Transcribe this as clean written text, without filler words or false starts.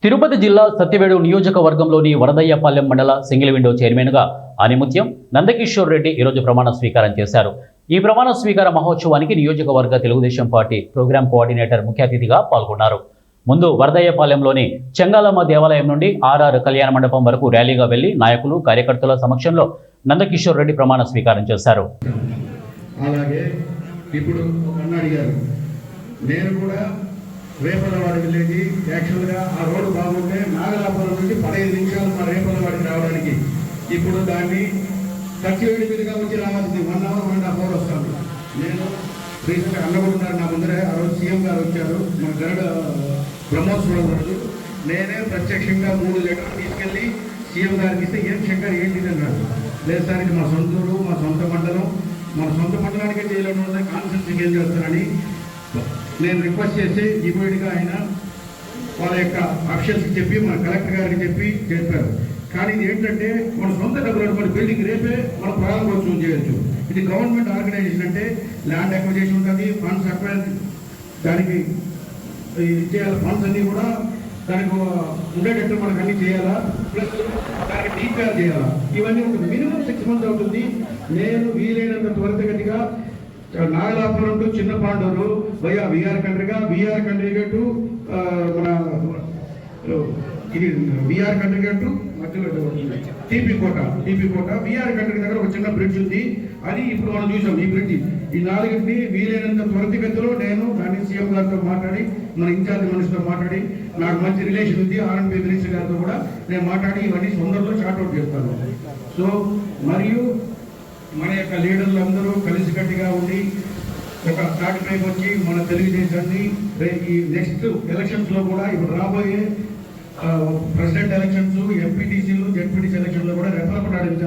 తిరుపతి జిల్లా సత్యవేడు నియోజకవర్గంలోని వరదయ్యపాలెం మండల సింగిల్ విండో చైర్మన్గా ఆనిముత్యం నందకిషోర్ రెడ్డి ఈరోజు ప్రమాణ స్వీకారం చేశారు. ఈ ప్రమాణ స్వీకార మహోత్సవానికి నియోజకవర్గ తెలుగుదేశం పార్టీ ప్రోగ్రాం కోఆర్డినేటర్ ముఖ్య అతిథిగా పాల్గొన్నారు. ముందు వరదయ్యపాలెంలోని చెంగాలమ్మ దేవాలయం నుండి ఆర్ఆర్ కళ్యాణ మండపం వరకు ర్యాలీగా వెళ్లి నాయకులు కార్యకర్తల సమక్షంలో నందకిషోర్ రెడ్డి ప్రమాణ స్వీకారం చేశారు. అలాగే ఇప్పుడు అడిగారు, నేను కూడా రేపల్లవాడి విలేజ్ యాక్చువల్గా ఆ రోడ్డు బాగుంటే నాగలాపురం నుండి 15 నిమిషాలు మా రేపల్లవాడికి రావడానికి ఇప్పుడు దాన్ని సత్యవేడి మీదుగా వచ్చి రావాల్సింది 1 అవర్ 1.5 అవర్ వస్తాను. నేను రీసెంట్గా అన్నగొంటున్నారు నా ముందరే. ఆ రోజు సీఎం గారు వచ్చారు మన గరుడ బ్రహ్మోత్సవం రోజు. నేనే ప్రత్యక్షంగా 3 లెటర్లు తీసుకెళ్ళి సీఎం గారికి ఇస్తే ఏం శంకర్ ఏంటి అన్నారు. లేదు సార్, ఇది మా సొంతూరు, మా సొంత మండలం, మన సొంత మండలానికే చేయడం వల్ల కాన్ఫరెన్స్కి ఏం చేస్తారని నేను రిక్వెస్ట్ చేసి ఇమీడియట్గా ఆయన వాళ్ళ యొక్క అఫీషియల్స్కి చెప్పి మన కలెక్టర్ గారికి చెప్పారు. కానీ ఇది ఏంటంటే మన సొంత డబ్బులు మన బిల్డింగ్ రేపే మన ప్రారంభోత్సవం చేయొచ్చు. ఇది గవర్నమెంట్ ఆర్గనైజేషన్ అంటే ల్యాండ్ అక్విజిషన్ ఉంటుంది, ఫండ్స్ అక్వైర్ దానికి చేయాలి, ఫండ్స్ అన్నీ కూడా దానికి ఉండేటట్టు మనకు అన్నీ చేయాలా, ప్లస్ దానికి డీపీఆర్ చేయాలా, ఇవన్నీ ఉంటుంది. మినిమం 6 months అవుతుంది. నేను వీలైనంత త్వరితగతిగా Nagalapuram to Chinna Panduru via VR Kandriga to మన ఇది విఆర్ కండ్రిగా టు మధ్యలో టీపీ కోట విఆర్ కండ్రిగా దగ్గర ఒక చిన్న బ్రిడ్జ్ ఉంది. అది ఇప్పుడు మనం చూసాం. ఈ బ్రిడ్జ్ ఈ 4ని వీలైనంత త్వరితగతిలో నేను దాన్ని సీఎం గారితో మాట్లాడి మన ఇన్ఛార్జ్ మనిషితో మాట్లాడి నాకు మంచి రిలేషన్ ఉంది ఆర్ఎన్బి మినిస్టర్ గారితో కూడా నేను మాట్లాడి ఇవన్నీ తొందరలో షార్ట్అవుట్ చేస్తాను. సో మరియు మన యొక్క లీడర్లు అందరూ కలిసికట్టుగా ఉండి ఒక తాటిపైకి వచ్చి మన తెలుగుదేశాన్ని ఈ నెక్స్ట్ ఎలక్షన్స్లో కూడా ఇప్పుడు రాబోయే